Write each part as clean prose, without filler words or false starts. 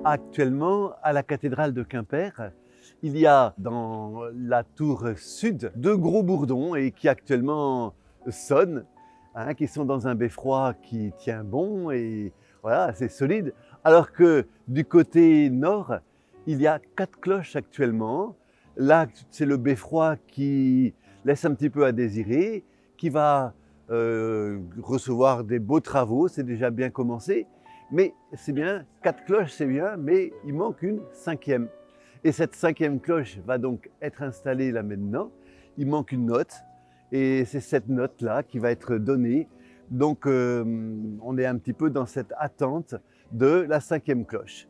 Actuellement, à la cathédrale de Quimper, il y a dans la tour sud 2 gros bourdons et qui actuellement sonnent, hein, qui sont dans un beffroi qui tient bon et voilà, c'est solide. Alors que du côté nord, il y a 4 cloches actuellement. Là, c'est le beffroi qui laisse un petit peu à désirer, qui va recevoir des beaux travaux, c'est déjà bien commencé. Mais c'est bien, 4 cloches c'est bien, mais il manque une 5e. Et cette 5e cloche va donc être installée là maintenant. Il manque une note et c'est cette note-là qui va être donnée. Donc on est un petit peu dans cette attente de la 5e cloche.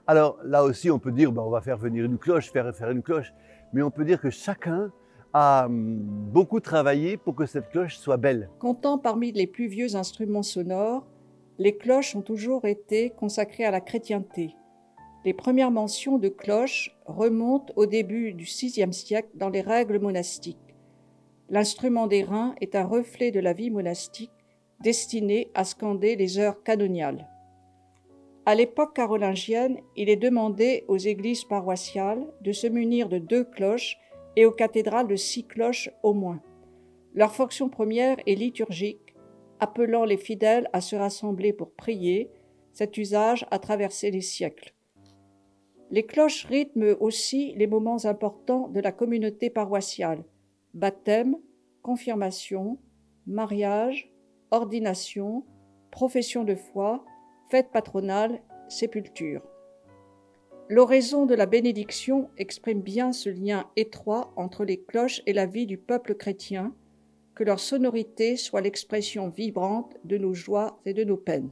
Alors là aussi on peut dire on va faire venir une cloche, faire une cloche, mais on peut dire que chacun a beaucoup travaillé pour que cette cloche soit belle. Comptant parmi les plus vieux instruments sonores, les cloches ont toujours été consacrées à la chrétienté. Les premières mentions de cloches remontent au début du VIe siècle dans les règles monastiques. L'instrument d'airain est un reflet de la vie monastique destiné à scander les heures canoniales. À l'époque carolingienne, il est demandé aux églises paroissiales de se munir de 2 cloches et aux cathédrales de 6 cloches au moins. Leur fonction première est liturgique, appelant les fidèles à se rassembler pour prier. Cet usage a traversé les siècles. Les cloches rythment aussi les moments importants de la communauté paroissiale: baptême, confirmation, mariage, ordination, profession de foi, fête patronale, sépulture. L'oraison de la bénédiction exprime bien ce lien étroit entre les cloches et la vie du peuple chrétien, que leur sonorité soit l'expression vibrante de nos joies et de nos peines.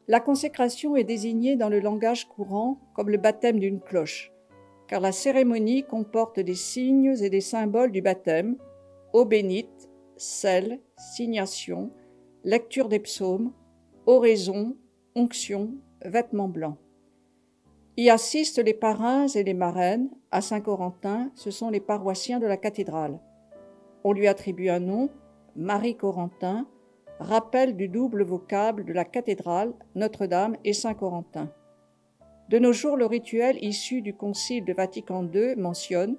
La consécration est désignée dans le langage courant comme le baptême d'une cloche, car la cérémonie comporte des signes et des symboles du baptême: eau bénite, sel, signation, lecture des psaumes, oraison, onction, vêtements blancs. Y assistent les parrains et les marraines. À Saint-Corentin, ce sont les paroissiens de la cathédrale. On lui attribue un nom, Marie Corentin, rappel du double vocable de la cathédrale, Notre-Dame et Saint-Corentin. De nos jours, le rituel issu du Concile de Vatican II mentionne,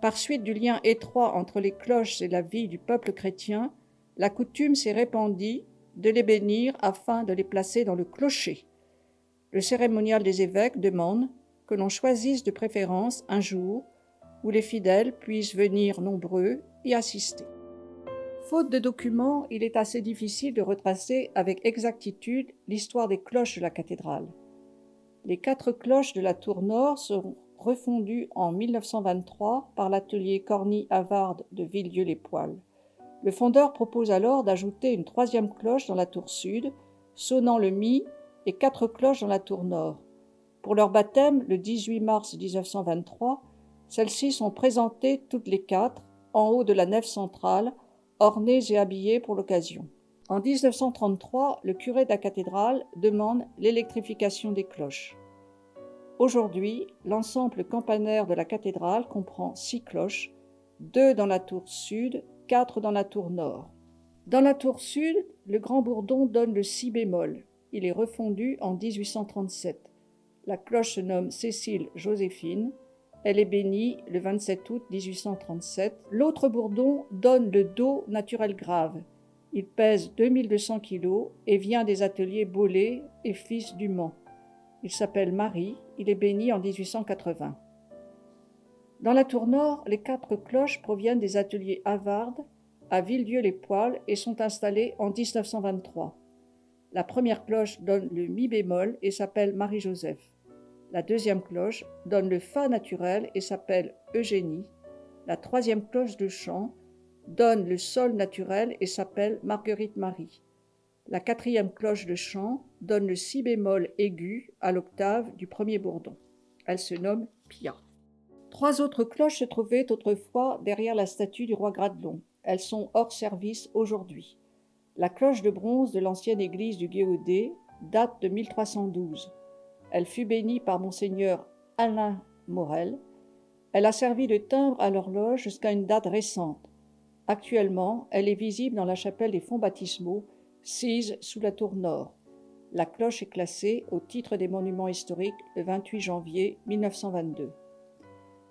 par suite du lien étroit entre les cloches et la vie du peuple chrétien, la coutume s'est répandue de les bénir afin de les placer dans le clocher. Le cérémonial des évêques demande que l'on choisisse de préférence un jour où les fidèles puissent venir nombreux y assister. Faute de documents, il est assez difficile de retracer avec exactitude l'histoire des cloches de la cathédrale. Les 4 cloches de la tour nord seront refondues en 1923 par l'atelier Corny-Havard de Villedieu-les-Poêles. Le fondeur propose alors d'ajouter une 3e cloche dans la tour sud, sonnant le mi, et 4 cloches dans la tour nord. Pour leur baptême, le 18 mars 1923, celles-ci sont présentées toutes les 4 en haut de la nef centrale, ornées et habillées pour l'occasion. En 1933, le curé de la cathédrale demande l'électrification des cloches. Aujourd'hui, l'ensemble campanaire de la cathédrale comprend 6 cloches, 2 dans la tour sud, 4 dans la tour nord. Dans la tour sud, le grand bourdon donne le si bémol. Il est refondu en 1837. La cloche se nomme Cécile Joséphine. Elle est bénie le 27 août 1837. L'autre bourdon donne le do naturel grave. Il pèse 2200 kg et vient des ateliers Bollé et Fils du Mans. Il s'appelle Marie. Il est béni en 1880. Dans la tour nord, les 4 cloches proviennent des ateliers Havard à Villedieu-les-Poêles et sont installées en 1923. La première cloche donne le mi bémol et s'appelle Marie-Joseph. La 2e cloche donne le fa naturel et s'appelle Eugénie. La 3e cloche de chant donne le sol naturel et s'appelle Marguerite-Marie. La 4e cloche de chant donne le si bémol aigu à l'octave du premier bourdon. Elle se nomme Pia. 3 autres cloches se trouvaient autrefois derrière la statue du roi Gradelon. Elles sont hors service aujourd'hui. La cloche de bronze de l'ancienne église du Guéaudet date de 1312. Elle fut bénie par monseigneur Alain Morel. Elle a servi de timbre à l'horloge jusqu'à une date récente. Actuellement, elle est visible dans la chapelle des fonts baptismaux, sise sous la tour nord. La cloche est classée au titre des monuments historiques le 28 janvier 1922.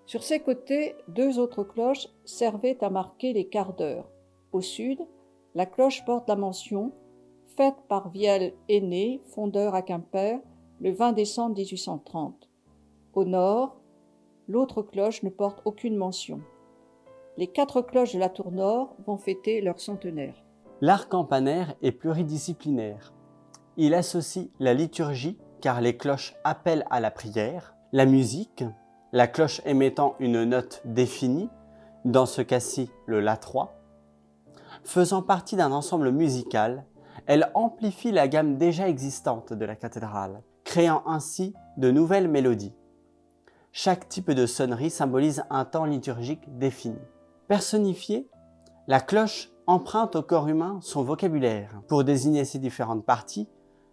Sur ses côtés, 2 autres cloches servaient à marquer les quarts d'heure. Au sud, la cloche porte la mention « Faite par Viel Aîné, fondeur à Quimper, le 20 décembre 1830 ». Au nord, l'autre cloche ne porte aucune mention. Les 4 cloches de la tour nord vont fêter leur centenaire. L'art campanaire est pluridisciplinaire. Il associe la liturgie, car les cloches appellent à la prière, la musique, la cloche émettant une note définie, dans ce cas-ci le La3. Faisant partie d'un ensemble musical, elle amplifie la gamme déjà existante de la cathédrale, créant ainsi de nouvelles mélodies. Chaque type de sonnerie symbolise un temps liturgique défini. Personnifiée, la cloche emprunte au corps humain son vocabulaire pour désigner ses différentes parties,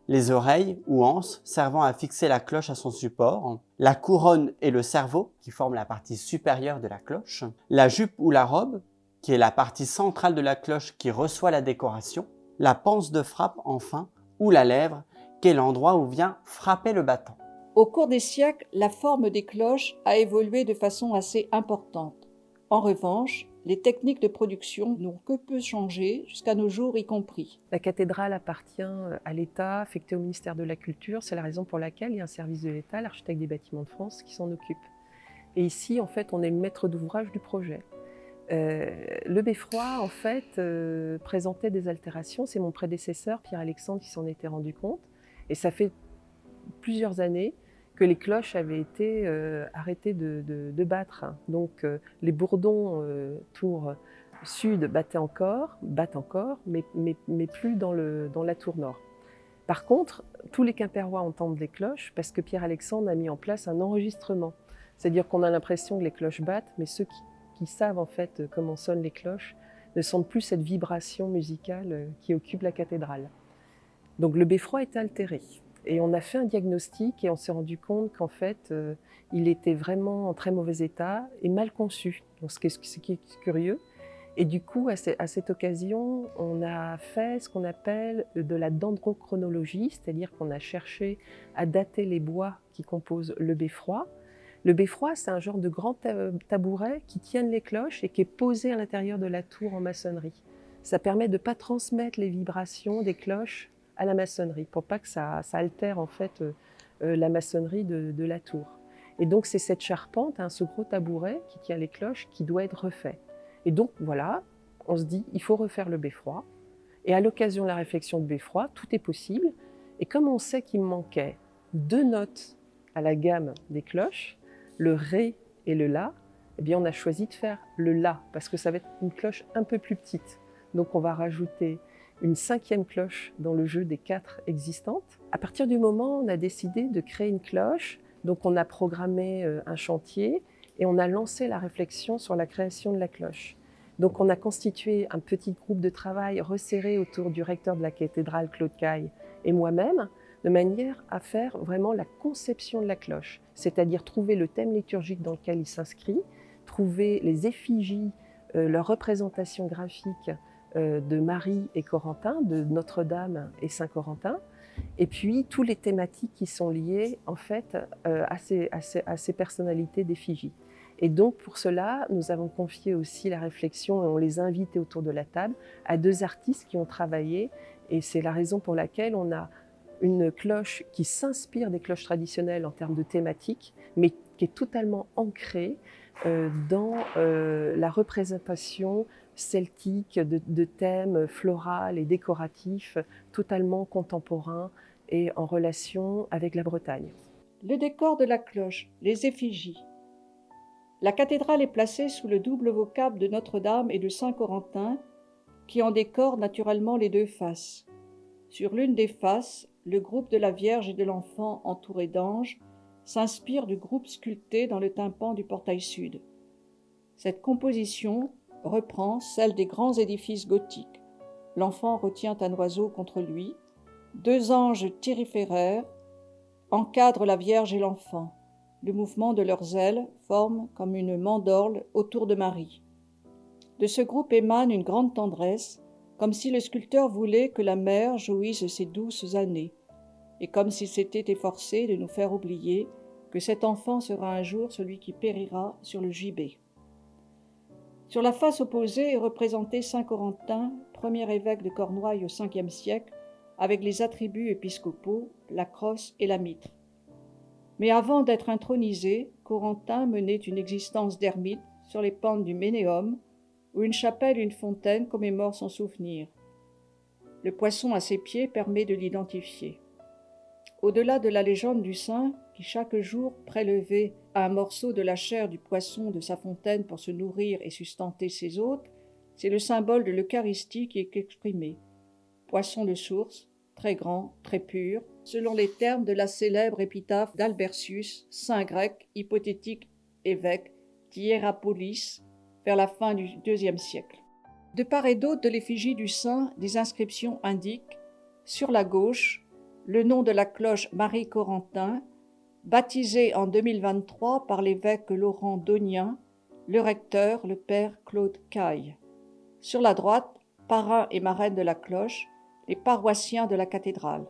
les oreilles ou anses servant à fixer la cloche à son support, la couronne et le cerveau qui forment la partie supérieure de la cloche, la jupe ou la robe qui est la partie centrale de la cloche qui reçoit la décoration, la panse de frappe enfin ou la lèvre qui est l'endroit où vient frapper le battant. Au cours des siècles, la forme des cloches a évolué de façon assez importante. En revanche, les techniques de production n'ont que peu changé jusqu'à nos jours y compris. La cathédrale appartient à l'État, affectée au ministère de la Culture. C'est la raison pour laquelle il y a un service de l'État, l'architecte des bâtiments de France, qui s'en occupe. Et ici, en fait, on est le maître d'ouvrage du projet. Le beffroi, en fait, présentait des altérations. C'est mon prédécesseur, Pierre-Alexandre, qui s'en était rendu compte. Et ça fait plusieurs années que les cloches avaient été arrêtées de battre. Donc les bourdons tour sud battent encore, mais plus dans la tour nord. Par contre, tous les Quimpérois entendent les cloches parce que Pierre-Alexandre a mis en place un enregistrement. C'est-à-dire qu'on a l'impression que les cloches battent, mais ceux qui savent en fait comment sonnent les cloches ne sentent plus cette vibration musicale qui occupe la cathédrale. Donc le beffroi est altéré. Et on a fait un diagnostic et on s'est rendu compte qu'en fait, il était vraiment en très mauvais état et mal conçu. Donc, ce qui est curieux. Et du coup, à cette occasion, on a fait ce qu'on appelle de la dendrochronologie, c'est-à-dire qu'on a cherché à dater les bois qui composent le beffroi. Le beffroi, c'est un genre de grand tabouret qui tiennent les cloches et qui est posé à l'intérieur de la tour en maçonnerie. Ça permet de ne pas transmettre les vibrations des cloches à la maçonnerie, pour pas que ça altère en fait la maçonnerie de la tour. Et donc c'est cette charpente, ce gros tabouret qui tient les cloches, qui doit être refait. Et donc voilà, on se dit, il faut refaire le beffroi. Et à l'occasion de la réflexion de beffroi, tout est possible. Et comme on sait qu'il manquait 2 notes à la gamme des cloches, le Ré et le La, eh bien on a choisi de faire le La, parce que ça va être une cloche un peu plus petite. Donc on va rajouter une 5e cloche dans le jeu des 4 existantes. À partir du moment où on a décidé de créer une cloche, donc on a programmé un chantier et on a lancé la réflexion sur la création de la cloche. Donc on a constitué un petit groupe de travail resserré autour du recteur de la cathédrale, Claude Caille, et moi-même, de manière à faire vraiment la conception de la cloche, c'est-à-dire trouver le thème liturgique dans lequel il s'inscrit, trouver les effigies, leur représentation graphique de Marie et Corentin, de Notre-Dame et Saint-Corentin, et puis toutes les thématiques qui sont liées en fait à ces personnalités d'effigie. Et donc pour cela, nous avons confié aussi la réflexion et on les a invités autour de la table à 2 artistes qui ont travaillé, et c'est la raison pour laquelle on a une cloche qui s'inspire des cloches traditionnelles en termes de thématiques, mais qui est totalement ancrée dans la représentation celtique, de thèmes floraux et décoratifs, totalement contemporains et en relation avec la Bretagne. Le décor de la cloche, les effigies. La cathédrale est placée sous le double vocable de Notre-Dame et de Saint-Corentin, qui en décorent naturellement les 2 faces. Sur l'une des faces, le groupe de la Vierge et de l'Enfant entouré d'anges s'inspire du groupe sculpté dans le tympan du portail sud. Cette composition reprend celle des grands édifices gothiques. L'enfant retient un oiseau contre lui, 2 anges thyriféraires encadrent la Vierge et l'Enfant. Le mouvement de leurs ailes forme comme une mandorle autour de Marie. De ce groupe émane une grande tendresse, comme si le sculpteur voulait que la mère jouisse ses douces années. et comme s'il s'était efforcé de nous faire oublier que cet enfant sera un jour celui qui périra sur le gibet. Sur la face opposée est représenté saint Corentin, premier évêque de Cornouailles au Ve siècle, avec les attributs épiscopaux, la crosse et la mitre. Mais avant d'être intronisé, Corentin menait une existence d'ermite sur les pentes du Ménéum, où une chapelle et une fontaine commémorent son souvenir. Le poisson à ses pieds permet de l'identifier. Au-delà de la légende du saint, qui chaque jour prélevait un morceau de la chair du poisson de sa fontaine pour se nourrir et sustenter ses hôtes, c'est le symbole de l'Eucharistie qui est exprimé. Poisson de source, très grand, très pur, selon les termes de la célèbre épitaphe d'Albertius, saint grec, hypothétique évêque d'Hiérapolis, vers la fin du IIe siècle. De part et d'autre de l'effigie du saint, des inscriptions indiquent, sur la gauche, le nom de la cloche Marie Corentin, baptisée en 2023 par l'évêque Laurent Donien, le recteur, le père Claude Caille. Sur la droite, parrain et marraine de la cloche, les paroissiens de la cathédrale.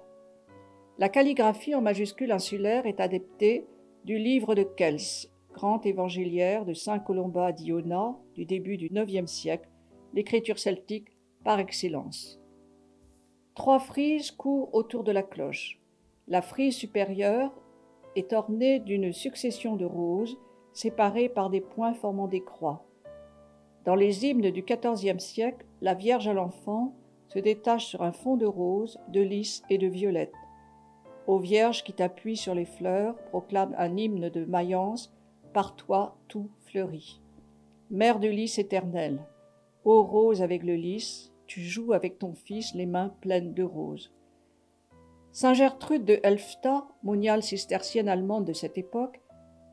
La calligraphie en majuscule insulaire est adaptée du livre de Kels, grand évangéliaire de saint Colomba d'Iona du début du IXe siècle, l'écriture celtique par excellence. 3 frises courent autour de la cloche. La frise supérieure est ornée d'une succession de roses séparées par des points formant des croix. Dans les hymnes du XIVe siècle, la Vierge à l'enfant se détache sur un fond de roses, de lys et de violettes. Ô Vierge qui t'appuie sur les fleurs, proclame un hymne de Mayence, par toi tout fleurit. Mère de lys éternelle, ô rose avec le lys, tu joues avec ton fils les mains pleines de roses. Saint Gertrude de Helfta, moniale cistercienne allemande de cette époque,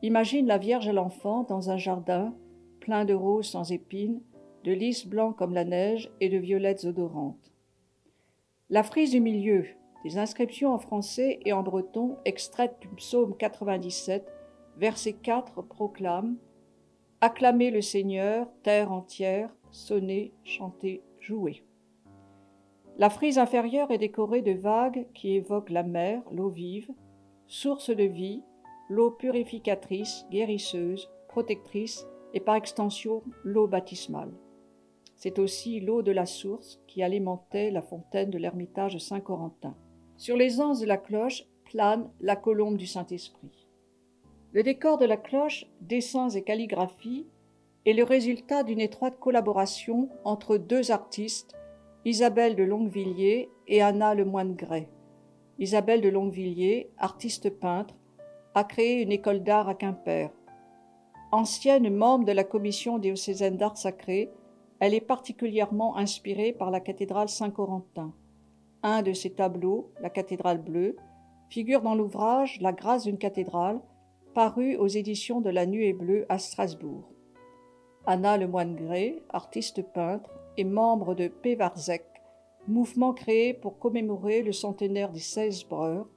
imagine la Vierge à l'enfant dans un jardin plein de roses sans épines, de lys blancs comme la neige et de violettes odorantes. La frise du milieu, des inscriptions en français et en breton extraites du psaume 97, verset 4 proclame « Acclamez le Seigneur, terre entière, sonnez, chantez, jouez ». La frise inférieure est décorée de vagues qui évoquent la mer, l'eau vive, source de vie, l'eau purificatrice, guérisseuse, protectrice et par extension l'eau baptismale. C'est aussi l'eau de la source qui alimentait la fontaine de l'ermitage Saint-Corentin. Sur les anses de la cloche plane la colombe du Saint-Esprit. Le décor de la cloche, dessins et calligraphie, est le résultat d'une étroite collaboration entre 2 artistes, Isabelle de Longuevilliers et Anna Lemoine-Gray. Isabelle de Longuevilliers, artiste peintre, a créé une école d'art à Quimper. Ancienne membre de la commission diocésaine d'art sacré, elle est particulièrement inspirée par la cathédrale Saint-Corentin. Un de ses tableaux, la cathédrale bleue, figure dans l'ouvrage La grâce d'une cathédrale, paru aux éditions de la Nuée bleue à Strasbourg. Anna Lemoine-Gray, artiste peintre, est membre de Pévarzec, mouvement créé pour commémorer le centenaire des 16 Breurs,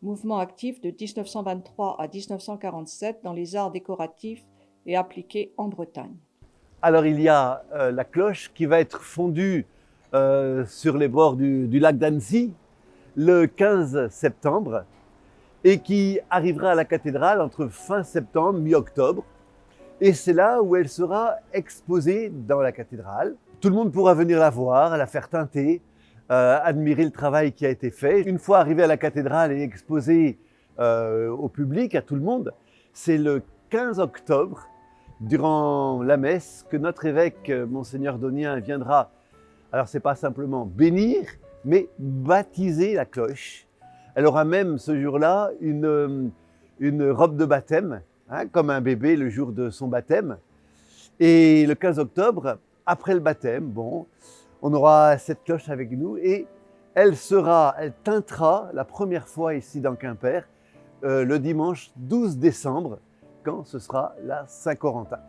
mouvement actif de 1923 à 1947 dans les arts décoratifs et appliqués en Bretagne. Alors il y a la cloche qui va être fondue sur les bords du lac d'Annecy le 15 septembre et qui arrivera à la cathédrale entre fin septembre, mi-octobre. Et c'est là où elle sera exposée dans la cathédrale. Tout le monde pourra venir la voir, la faire teinter, admirer le travail qui a été fait. Une fois arrivée à la cathédrale et exposée au public, à tout le monde, c'est le 15 octobre, durant la messe, que notre évêque, Monseigneur Donien, viendra, alors c'est pas simplement bénir, mais baptiser la cloche. Elle aura même ce jour-là une robe de baptême, hein, comme un bébé le jour de son baptême. Et le 15 octobre, après le baptême, bon, on aura cette cloche avec nous et elle teintera la première fois ici dans Quimper le dimanche 12 décembre, quand ce sera la Saint-Corentin.